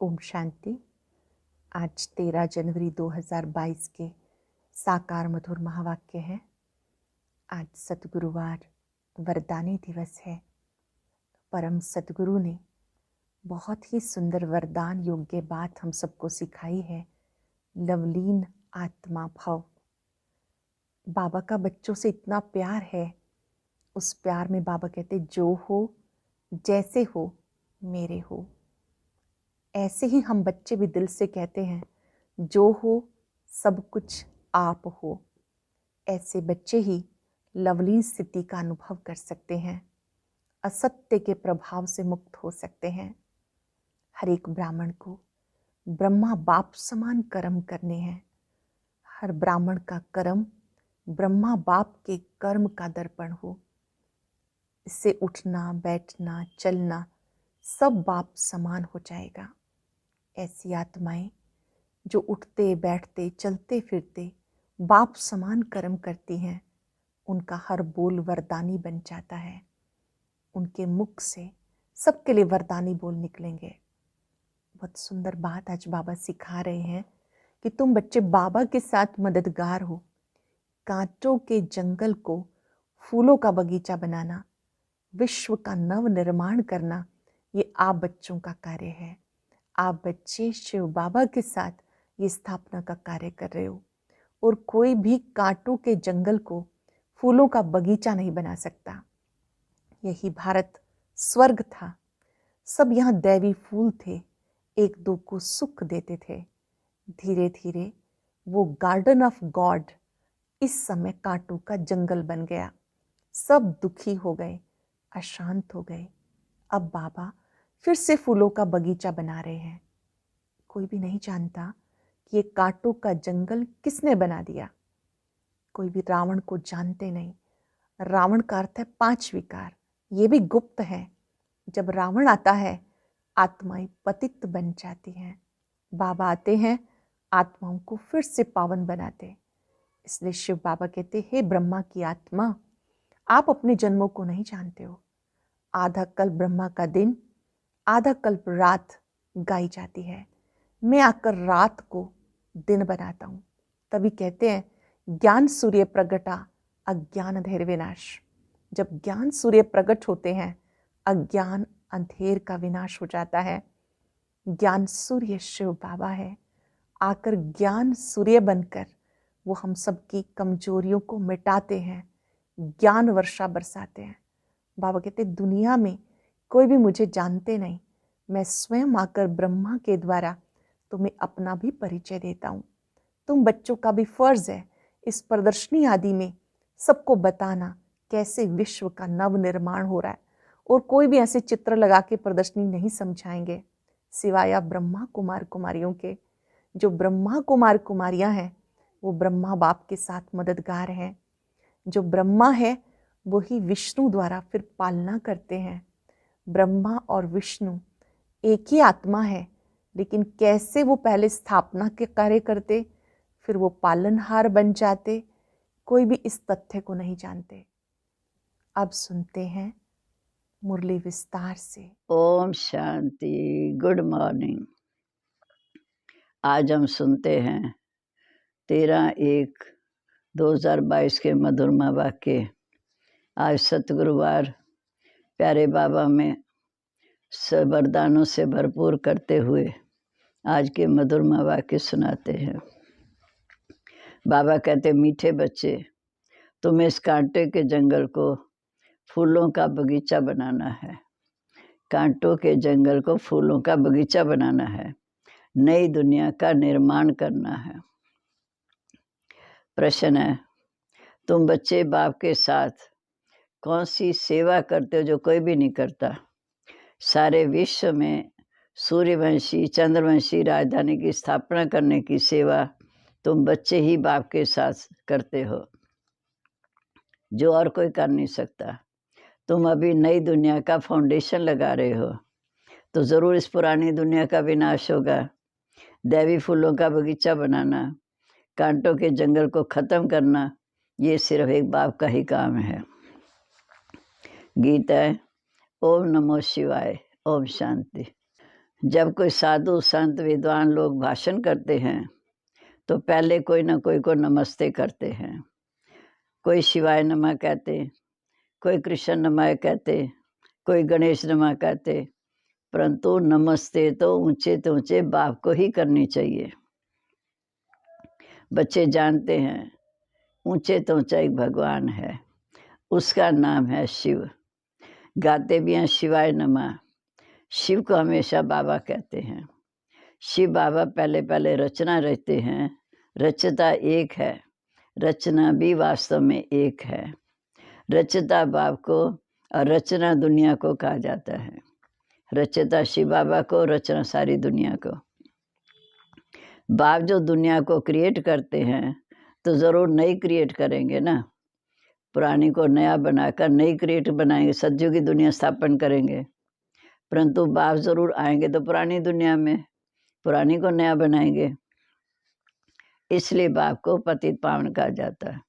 ओम शांति। आज 13 जनवरी 2022 के साकार मधुर महावाक्य है। आज सतगुरुवार वरदानी दिवस है। परम सतगुरु ने बहुत ही सुंदर वरदान योग्य बात हम सबको सिखाई है। लवलीन आत्मा भव। बाबा का बच्चों से इतना प्यार है। उस प्यार में बाबा कहते जो हो जैसे हो मेरे हो। ऐसे ही हम बच्चे भी दिल से कहते हैं जो हो सब कुछ आप हो। ऐसे बच्चे ही लवलीन स्थिति का अनुभव कर सकते हैं, असत्य के प्रभाव से मुक्त हो सकते हैं। हर एक ब्राह्मण को ब्रह्मा बाप समान कर्म करने हैं। हर ब्राह्मण का कर्म ब्रह्मा बाप के कर्म का दर्पण हो। इससे उठना बैठना चलना सब बाप समान हो जाएगा। ऐसी आत्माएं जो उठते बैठते चलते फिरते बाप समान कर्म करती हैं, उनका हर बोल वरदानी बन जाता है। उनके मुख से सबके लिए वरदानी बोल निकलेंगे। बहुत सुंदर बात आज बाबा सिखा रहे हैं कि तुम बच्चे बाबा के साथ मददगार हो। कांटों के जंगल को फूलों का बगीचा बनाना, विश्व का नव निर्माण करना, ये आप बच्चों का कार्य है। आप बच्चे शिव बाबा के साथ ये स्थापना का कार्य कर रहे हो। और कोई भी कांटों के जंगल को फूलों का बगीचा नहीं बना सकता। यही भारत स्वर्ग था। सब यहाँ दैवी फूल थे, एक दो को सुख देते थे। धीरे धीरे वो गार्डन ऑफ गॉड इस समय कांटों का जंगल बन गया। सब दुखी हो गए, अशांत हो गए। अब बाबा फिर से फूलों का बगीचा बना रहे हैं। कोई भी नहीं जानता कि ये कांटों का जंगल किसने बना दिया। कोई भी रावण को जानते नहीं। रावण का अर्थ है 5 विकार। ये भी गुप्त है। जब रावण आता है आत्माएं पतित बन जाती हैं। बाबा आते हैं आत्माओं को फिर से पावन बनाते। इसलिए शिव बाबा कहते हे ब्रह्मा की आत्मा, आप अपने जन्मों को नहीं जानते हो। आधा कल्प ब्रह्मा का दिन, आधा कल्प रात गाई जाती है। मैं आकर रात को दिन बनाता हूँ। तभी कहते हैं ज्ञान सूर्य प्रगटा अज्ञान अंधेर विनाश। जब ज्ञान सूर्य प्रकट होते हैं अज्ञान अंधेर का विनाश हो जाता है। ज्ञान सूर्य शिव बाबा है। आकर ज्ञान सूर्य बनकर वो हम सब की कमजोरियों को मिटाते हैं, ज्ञान वर्षा बरसाते हैं। बाबा कहते दुनिया में कोई भी मुझे जानते नहीं। मैं स्वयं आकर ब्रह्मा के द्वारा तुम्हें अपना भी परिचय देता हूँ। तुम बच्चों का भी फर्ज है इस प्रदर्शनी आदि में सबको बताना कैसे विश्व का नव निर्माण हो रहा है। और कोई भी ऐसे चित्र लगा के प्रदर्शनी नहीं समझाएंगे सिवाय ब्रह्मा कुमार कुमारियों के। जो ब्रह्मा कुमार कुमारियां हैं वो ब्रह्मा बाप के साथ मददगार हैं। जो ब्रह्मा है वही विष्णु द्वारा फिर पालना करते हैं। ब्रह्मा और विष्णु एक ही आत्मा है, लेकिन कैसे वो पहले स्थापना के कार्य करते फिर वो पालनहार बन जाते, कोई भी इस तथ्य को नहीं जानते। अब सुनते हैं मुरली विस्तार से। ओम शांति। Good morning. आज हम सुनते हैं 13/1/2022 के मधुरमा वाक्य। आज सतगुरुवार प्यारे बाबा में वरदानों से भरपूर करते हुए आज के मधुरमा वाक्य सुनाते हैं। बाबा कहते मीठे बच्चे, तुम्हें इस कांटे के जंगल को फूलों का बगीचा बनाना है। कांटों के जंगल को फूलों का बगीचा बनाना है। नई दुनिया का निर्माण करना है। प्रश्न है, तुम बच्चे बाप के साथ कौन सी सेवा करते हो जो कोई भी नहीं करता। सारे विश्व में सूर्यवंशी चंद्रवंशी राजधानी की स्थापना करने की सेवा तुम बच्चे ही बाप के साथ करते हो, जो और कोई कर नहीं सकता। तुम अभी नई दुनिया का फाउंडेशन लगा रहे हो, तो ज़रूर इस पुरानी दुनिया का विनाश होगा। दैवी फूलों का बगीचा बनाना, कांटों के जंगल को ख़त्म करना, ये सिर्फ एक बाप का ही काम है। गीता है ओम नमो शिवाय। ओम शांति। जब कोई साधु संत विद्वान लोग भाषण करते हैं तो पहले कोई ना कोई को नमस्ते करते हैं। कोई शिवाय नमः कहते, कोई कृष्ण नमः कहते, कोई गणेश नमः कहते, परंतु नमस्ते तो ऊंचे बाप को ही करनी चाहिए। बच्चे जानते हैं ऊंचे तो ऊंचा एक भगवान है, उसका नाम है शिव। गाते भी हैं शिवाय नमः। शिव को हमेशा बाबा कहते हैं। शिव बाबा पहले पहले रचना रचते हैं। रचता एक है, रचना भी वास्तव में एक है। रचता बाप को और रचना दुनिया को कहा जाता है। रचता शिव बाबा को, रचना सारी दुनिया को। बाप जो दुनिया को क्रिएट करते हैं तो ज़रूर नई क्रिएट करेंगे ना। पुरानी को नया बनाकर नई क्रिएट बनाएंगे, सज्जों की दुनिया स्थापन करेंगे। परंतु बाप ज़रूर आएंगे तो पुरानी दुनिया में पुरानी को नया बनाएंगे। इसलिए बाप को पतित पावन कहा जाता है।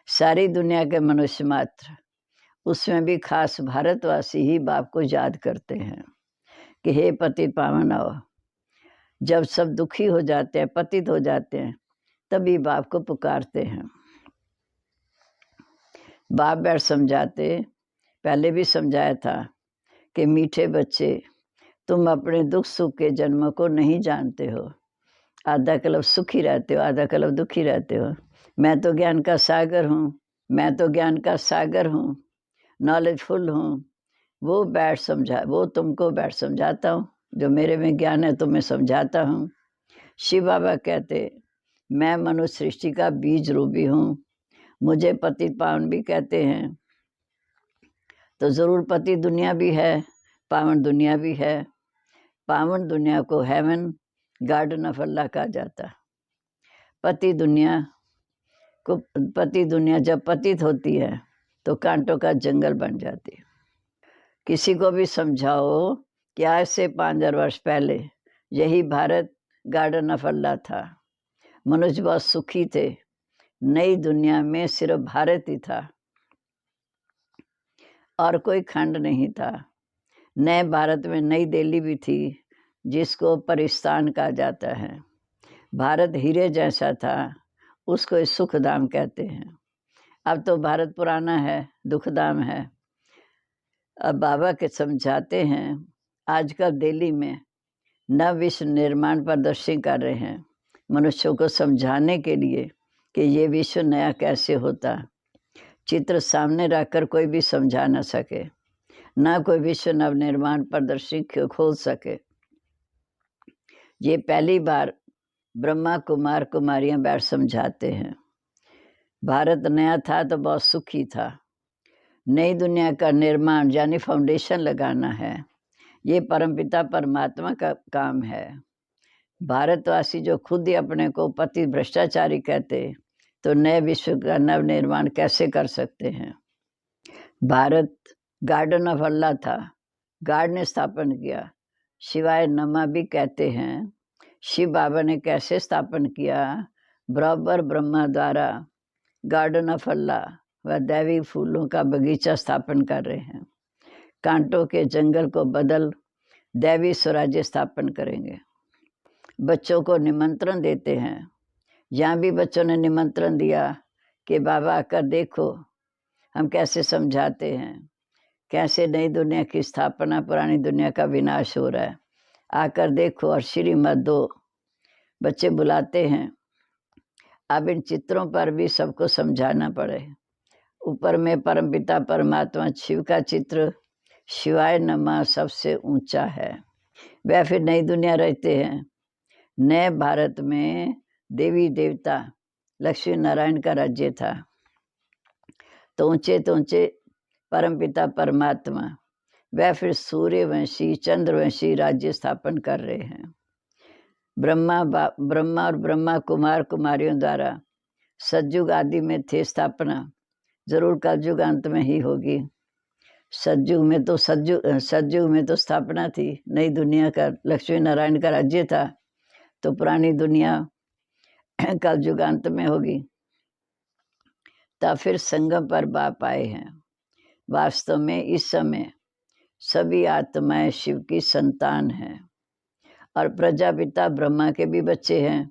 सारी दुनिया के मनुष्य मात्र, उसमें भी खास भारतवासी ही बाप को याद करते हैं कि हे पतित पावन आओ। जब सब दुखी हो जाते हैं, पतित हो जाते हैं, तभी बाप को पुकारते हैं। बाप बैठ समझाते, पहले भी समझाया था कि मीठे बच्चे, तुम अपने दुख सुख के जन्म को नहीं जानते हो। आधा कलब सुखी रहते हो, आधा कलब दुखी रहते हो। मैं तो ज्ञान का सागर हूँ, मैं तो ज्ञान का सागर हूँ, नॉलेजफुल हूँ। वो तुमको बैठ समझाता हूँ। जो मेरे में ज्ञान है तो मैं समझाता हूँ। शिव बाबा कहते, मैं मनुष्य सृष्टि का बीज रूपी हूँ। मुझे पतित पावन भी कहते हैं। तो ज़रूर पति दुनिया भी है, पावन दुनिया भी है। पावन दुनिया को हेवन गार्डन ऑफ अल्लाह कहा जाता। पति दुनिया जब पतित होती है तो कांटों का जंगल बन जाती है। किसी को भी समझाओ कि आज से 5000 वर्ष पहले यही भारत गार्डन ऑफ अल्लाह था। मनुष्य बहुत सुखी थे। नई दुनिया में सिर्फ भारत ही था और कोई खंड नहीं था। नए भारत में नई दिल्ली भी थी, जिसको परिस्तान कहा जाता है। भारत हीरे जैसा था, उसको सुखधाम कहते हैं। अब तो भारत पुराना है, दुखधाम है। अब बाबा के समझाते हैं, आजकल दिल्ली में नव विश्व निर्माण प्रदर्शनी कर रहे हैं, मनुष्यों को समझाने के लिए कि ये विश्व नया कैसे होता। चित्र सामने रखकर कोई भी समझा न सके, ना कोई विश्व नव निर्माण प्रदर्शनी खोल सके। ये पहली बार ब्रह्मा कुमार कुमारियां बैठ समझाते हैं। भारत नया था तो बहुत सुखी था। नई दुनिया का निर्माण यानी फाउंडेशन लगाना है, ये परमपिता परमात्मा का काम है। भारतवासी जो खुद ही अपने को पति भ्रष्टाचारी कहते, तो नए विश्व का नव निर्माण कैसे कर सकते हैं। भारत गार्डन ऑफ अल्लाह था, गॉड ने स्थापन किया। शिवाय नमः भी कहते हैं। शिव बाबा ने कैसे स्थापन किया? बराबर ब्रह्मा द्वारा गार्डन ऑफ अल्लाह व दैवी फूलों का बगीचा स्थापन कर रहे हैं। कांटों के जंगल को बदल दैवी स्वराज्य स्थापन करेंगे। बच्चों को निमंत्रण देते हैं। यहाँ भी बच्चों ने निमंत्रण दिया कि बाबा आकर देखो हम कैसे समझाते हैं, कैसे नई दुनिया की स्थापना, पुरानी दुनिया का विनाश हो रहा है। आकर देखो और श्रीमत दो। बच्चे बुलाते हैं। अब इन चित्रों पर भी सबको समझाना पड़े। ऊपर में परमपिता परमात्मा शिव का चित्र, शिवाय नमः सबसे ऊंचा है। वह फिर नई दुनिया रहते हैं। नए भारत में देवी देवता लक्ष्मी नारायण का राज्य था। तो ऊंचे परमपिता परमात्मा वह फिर सूर्यवंशी चंद्रवंशी राज्य स्थापन कर रहे हैं। ब्रह्मा और ब्रह्मा कुमार कुमारियों द्वारा सतयुग आदि में थे स्थापना, जरूर कलयुग अंत में ही होगी। सतयुग में तो स्थापना थी, नई दुनिया का लक्ष्मी नारायण का राज्य था। तो पुरानी दुनिया कलयुग अंत में होगी। तब फिर संगम पर बाप आए हैं। वास्तव में इस समय सभी आत्माएं शिव की संतान हैं। और प्रजापिता ब्रह्मा के भी बच्चे हैं।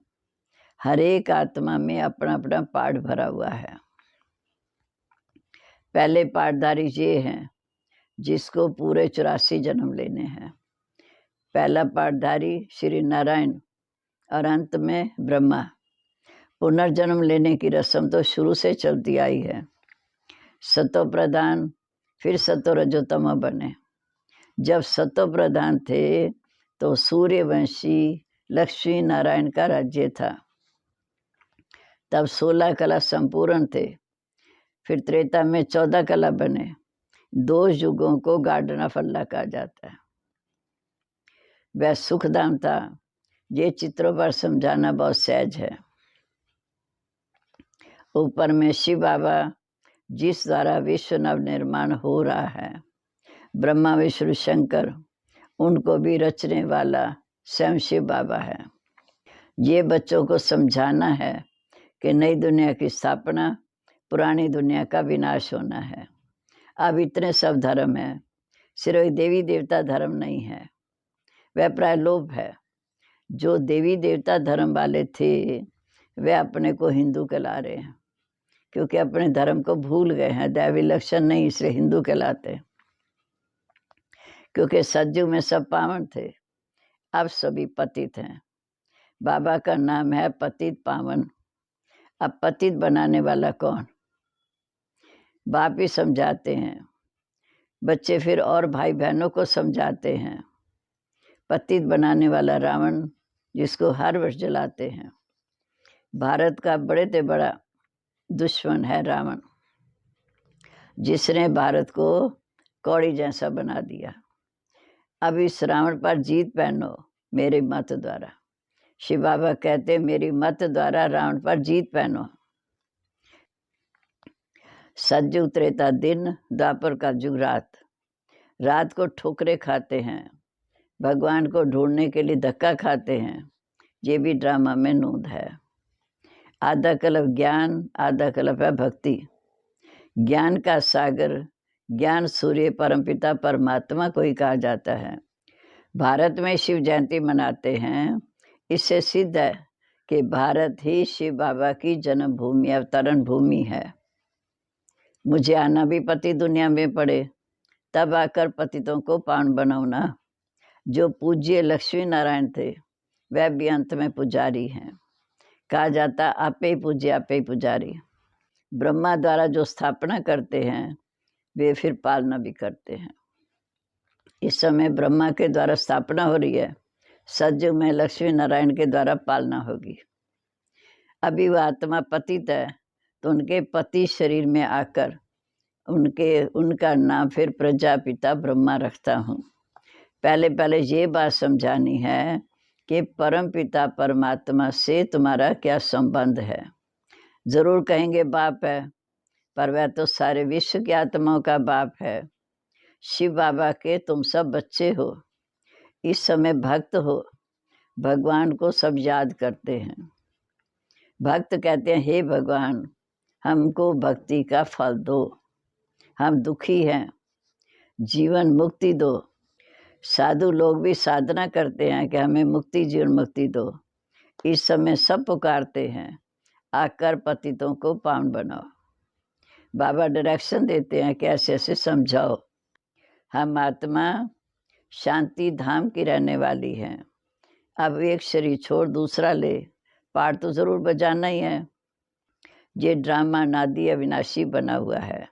हर एक आत्मा में अपना अपना पाठ भरा हुआ है। पहले पाठधारी ये हैं जिसको पूरे 84 जन्म लेने हैं। पहला पाठधारी श्री नारायण और अंत में ब्रह्मा। पुनर्जन्म लेने की रस्म तो शुरू से चलती आई है। सतो प्रधान, फिर सतो रजोतमा बने। जब सतो प्रधान थे तो सूर्यवंशी लक्ष्मी नारायण का राज्य था। तब 16 कला संपूर्ण थे। फिर त्रेता में 14 कला बने। 2 युगों को गार्डन ऑफ अल्लाह कहा जाता है। वह सुखधाम था। ये चित्रों पर समझाना बहुत सहज है। ऊपर में शिव बाबा जिस द्वारा विश्व नव निर्माण हो रहा है, ब्रह्मा विष्णु शंकर उनको भी रचने वाला स्वयं शिव बाबा है। ये बच्चों को समझाना है कि नई दुनिया की स्थापना, पुरानी दुनिया का विनाश होना है। अब इतने सब धर्म हैं, सिर्फ देवी देवता धर्म नहीं है। वह प्रायलोप है। जो देवी देवता धर्म वाले थे वे अपने को हिंदू कहला रहे हैं, क्योंकि अपने धर्म को भूल गए हैं। दैवी लक्षण नहीं, इसलिए हिंदू कहलाते। क्योंकि सज्जू में सब पावन थे, अब सभी पतित हैं। बाबा का नाम है पतित पावन। अब पतित बनाने वाला कौन? बाप ही समझाते हैं। बच्चे फिर और भाई बहनों को समझाते हैं। पतित बनाने वाला रावण, जिसको हर वर्ष जलाते हैं। भारत का बड़े से बड़ा दुश्मन है रावण, जिसने भारत को कौड़ी जैसा बना दिया। अब इस रावण पर जीत पहनो मेरी मत द्वारा। शिव बाबा कहते मेरी मत द्वारा रावण पर जीत पहनो। सतयुग त्रेता दिन, द्वापर का युग रात। रात को ठोकरे खाते हैं, भगवान को ढूंढने के लिए धक्का खाते हैं। ये भी ड्रामा में नूंद है। आधा कल्प ज्ञान, आधा कल्प है भक्ति। ज्ञान का सागर, ज्ञान सूर्य परमपिता परमात्मा को ही कहा जाता है। भारत में शिव जयंती मनाते हैं। इससे सिद्ध है कि भारत ही शिव बाबा की जन्मभूमि, अवतरण भूमि है। मुझे आना भी पति दुनिया में पड़े, तब आकर पतितों को पावन बनाऊना। जो पूज्य लक्ष्मी नारायण थे वह भी अंत में पुजारी हैं। कहा जाता आपे ही पूज्य आपे ही पुजारी। ब्रह्मा द्वारा जो स्थापना करते हैं वे फिर पालना भी करते हैं। इस समय ब्रह्मा के द्वारा स्थापना हो रही है, सतयुग में लक्ष्मी नारायण के द्वारा पालना होगी। अभी वह आत्मा पतित है तो उनके पति शरीर में आकर उनका नाम फिर प्रजापिता ब्रह्मा रखता हूँ। पहले ये बात समझानी है कि परम पिता परमात्मा से तुम्हारा क्या संबंध है। जरूर कहेंगे बाप है, पर वह तो सारे विश्व की आत्माओं का बाप है। शिव बाबा के तुम सब बच्चे हो। इस समय भक्त हो, भगवान को सब याद करते हैं। भक्त कहते हैं हे भगवान, हमको भक्ति का फल दो। हम दुखी हैं, जीवन मुक्ति दो। साधु लोग भी साधना करते हैं कि हमें मुक्ति, जीवन मुक्ति दो। इस समय सब पुकारते हैं आकर पतितों को पावन बनाओ। बाबा डायरेक्शन देते हैं कि ऐसे ऐसे समझाओ। हम आत्मा शांति धाम की रहने वाली है। अब एक शरीर छोड़ दूसरा ले, पाठ तो जरूर बजाना ही है। ये ड्रामा नादी अविनाशी बना हुआ है।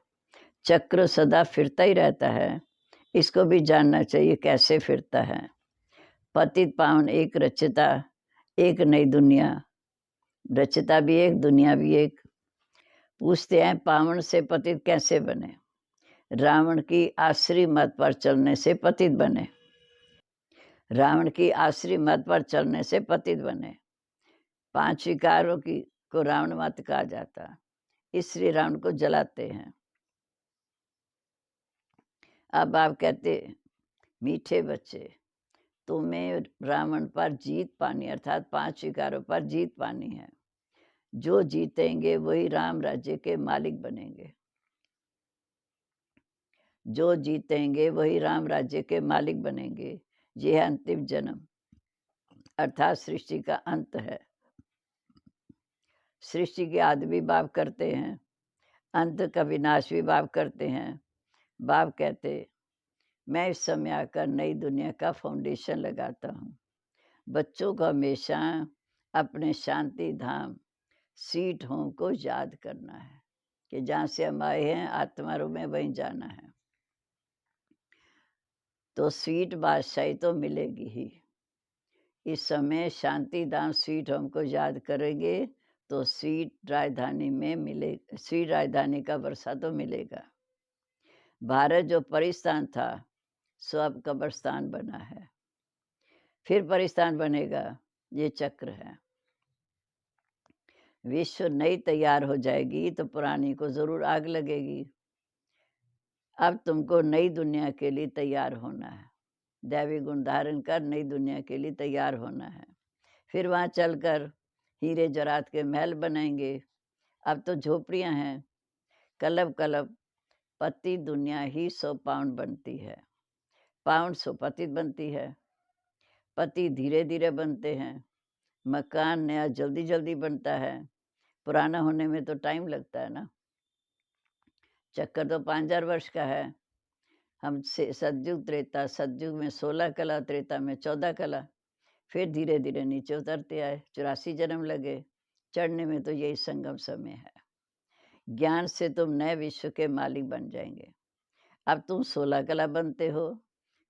चक्र सदा फिरता ही रहता है। इसको भी जानना चाहिए कैसे फिरता है। पतित पावन एक रचता, एक नई दुनिया। रचता भी एक, दुनिया भी एक। पूछते हैं पावन से पतित कैसे बने? रावण की आश्री मत पर चलने से पतित बने। रावण की आश्री मत पर चलने से पतित बने। 5 विकारों को रावण मत कहा जाता, इसलिए रावण को जलाते हैं। अब आप कहते मीठे बच्चे, तुम्हें रावण पर जीत पानी, अर्थात 5 विकारों पर जीत पानी है। जो जीतेंगे वही राम राज्य के मालिक बनेंगे। जो जीतेंगे वही राम राज्य के मालिक बनेंगे। ये है अंतिम जन्म। अर्थात सृष्टि का अंत है। सृष्टि के आदि भी बाप करते हैं, अंत का विनाश भी बाप करते हैं। बाप कहते, मैं इस समय आकर नई दुनिया का फाउंडेशन लगाता हूँ। बच्चों को हमेशा अपने शांति धाम स्वीट होम को याद करना है कि जहाँ से हम आए हैं आत्मा रूप में वहीं जाना है। तो स्वीट बादशाही तो मिलेगी ही। इस समय शांति धाम स्वीट होम को याद करेंगे तो स्वीट राजधानी में मिले, स्वीट राजधानी का वर्षा तो मिलेगा। भारत जो परिस्थान था सो अब कब्रस्तान बना है, फिर परिस्थान बनेगा। ये चक्र है। विश्व नई तैयार हो जाएगी तो पुरानी को जरूर आग लगेगी। अब तुमको नई दुनिया के लिए तैयार होना है, दैवी गुण धारण कर नई दुनिया के लिए तैयार होना है। फिर वहाँ चलकर हीरे जरात के महल बनाएंगे। अब तो झोपड़ियाँ हैं। कलब कलब पति दुनिया ही 100 पाउंड बनती है, पाउंड 100 पति बनती है। पति धीरे धीरे बनते हैं। मकान नया जल्दी जल्दी बनता है, पुराना होने में तो टाइम लगता है ना। चक्कर तो 5000 वर्ष का है। हम से सतयुग त्रेता, सतयुग में 16 कला, त्रेता में 14 कला, फिर धीरे धीरे नीचे उतरते आए, 84 जन्म लगे। चढ़ने में तो यही संगम समय है। ज्ञान से तुम नए विश्व के मालिक बन जाएंगे। अब तुम 16 कला बनते हो,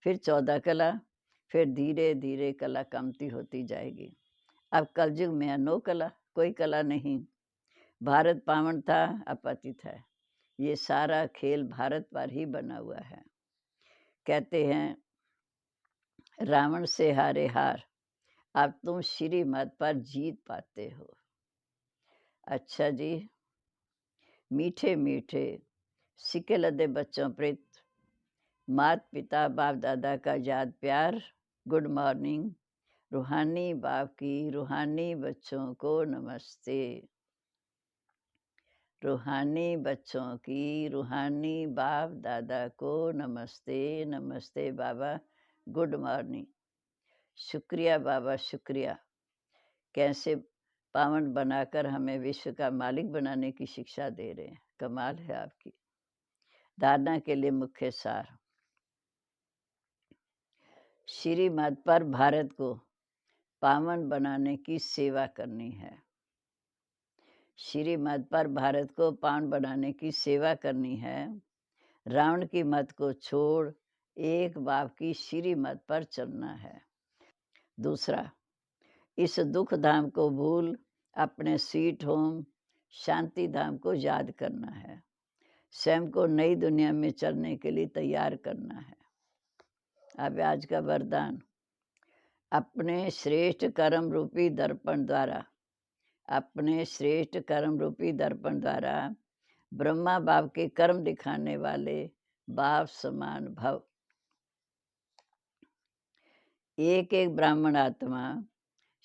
फिर 14 कला, फिर धीरे धीरे कला कमती होती जाएगी। अब कलयुग में 9 कला, कोई कला नहीं। भारत पावन था, अपतित है। ये सारा खेल भारत पर ही बना हुआ है। कहते हैं रावण से हारे हार, अब तुम श्रीमत पर जीत पाते हो। अच्छा जी, मीठे मीठे सिक्के लदे बच्चों प्रीत, माता पिता बाप दादा का याद प्यार, गुड मॉर्निंग। रूहानी बाप की रूहानी बच्चों को नमस्ते। रूहानी बच्चों की रूहानी बाप दादा को नमस्ते। नमस्ते बाबा, गुड मॉर्निंग। शुक्रिया बाबा, शुक्रिया। कैसे पावन बनाकर हमें विश्व का मालिक बनाने की शिक्षा दे रहे हैं। कमाल है आपकी। धारणा के लिए मुख्य सार। श्रीमत पर भारत को पावन बनाने की सेवा करनी है। श्रीमत पर भारत को पावन बनाने की सेवा करनी है। रावण की मत को छोड़ एक बाप की श्रीमत पर चलना है। दूसरा, इस दुख धाम को भूल अपने स्वीट होम शांति धाम को याद करना है। स्वयं को नई दुनिया में चलने के लिए तैयार करना है। अब आज का वरदान, अपने श्रेष्ठ कर्म रूपी दर्पण द्वारा, अपने श्रेष्ठ कर्म रूपी दर्पण द्वारा ब्रह्मा बाप के कर्म दिखाने वाले बाप समान भव। एक एक ब्राह्मण आत्मा,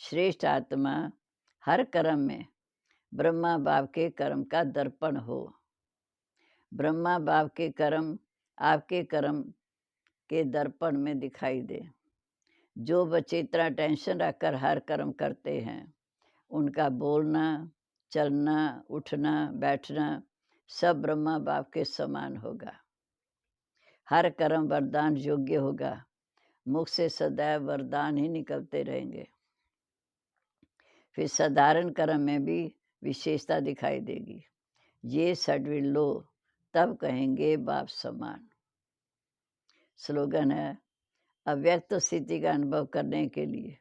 श्रेष्ठ आत्मा हर कर्म में ब्रह्मा बाप के कर्म का दर्पण हो। ब्रह्मा बाप के कर्म आपके कर्म के दर्पण में दिखाई दे। जो बच्चे इतना टेंशन रखकर हर कर्म करते हैं, उनका बोलना, चलना, उठना, बैठना सब ब्रह्मा बाप के समान होगा। हर कर्म वरदान योग्य होगा। मुख से सदैव वरदान ही निकलते रहेंगे। फिर साधारण कर्म में भी विशेषता दिखाई देगी। ये सडविल लो, तब कहेंगे बाप समान। स्लोगन है, अव्यक्त स्थिति का अनुभव करने के लिए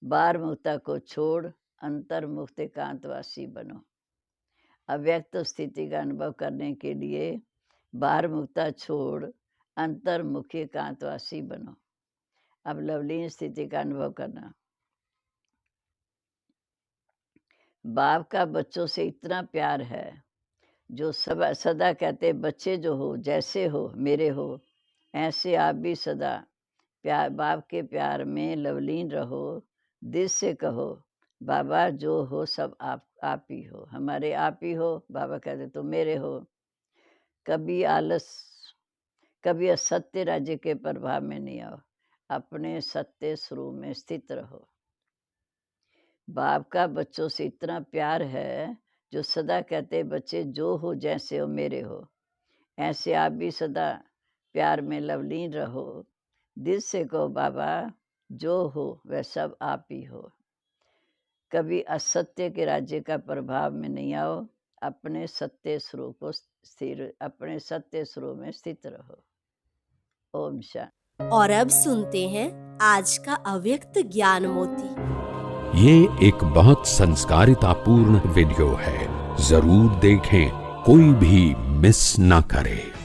बाहर मुक्ता को छोड़ अंतर्मुक्त एकांतवासी बनो। अव्यक्त स्थिति का अनुभव करने के लिए बाहर मुक्ता छोड़ अंतर्मुखी एकांतवासी बनो। अब लवलीन स्थिति का अनुभव करना। बाप का बच्चों से इतना प्यार है, जो सब सदा कहते बच्चे जो हो जैसे हो मेरे हो, ऐसे आप भी सदा प्यार बाप के प्यार में लवलीन रहो। दिल से कहो बाबा जो हो सब आप ही हो, हमारे आप ही हो। बाबा कहते तुम मेरे हो। कभी आलस, कभी असत्य राज्य के प्रभाव में नहीं आओ, अपने सत्य स्वरूप में स्थित रहो। बाप का बच्चों से इतना प्यार है, जो सदा कहते हैं, बच्चे जो हो जैसे हो मेरे हो, ऐसे आप भी सदा प्यार में लवलीन रहो। दिल से कहो बाबा जो हो वह सब आप ही हो। कभी असत्य के राज्य का प्रभाव में नहीं आओ, अपने सत्य स्वरूप में स्थित रहो। ओम शांति। और अब सुनते हैं आज का अव्यक्त ज्ञान मोती। ये एक बहुत संस्कारितापूर्ण वीडियो है, जरूर देखें, कोई भी मिस ना करे।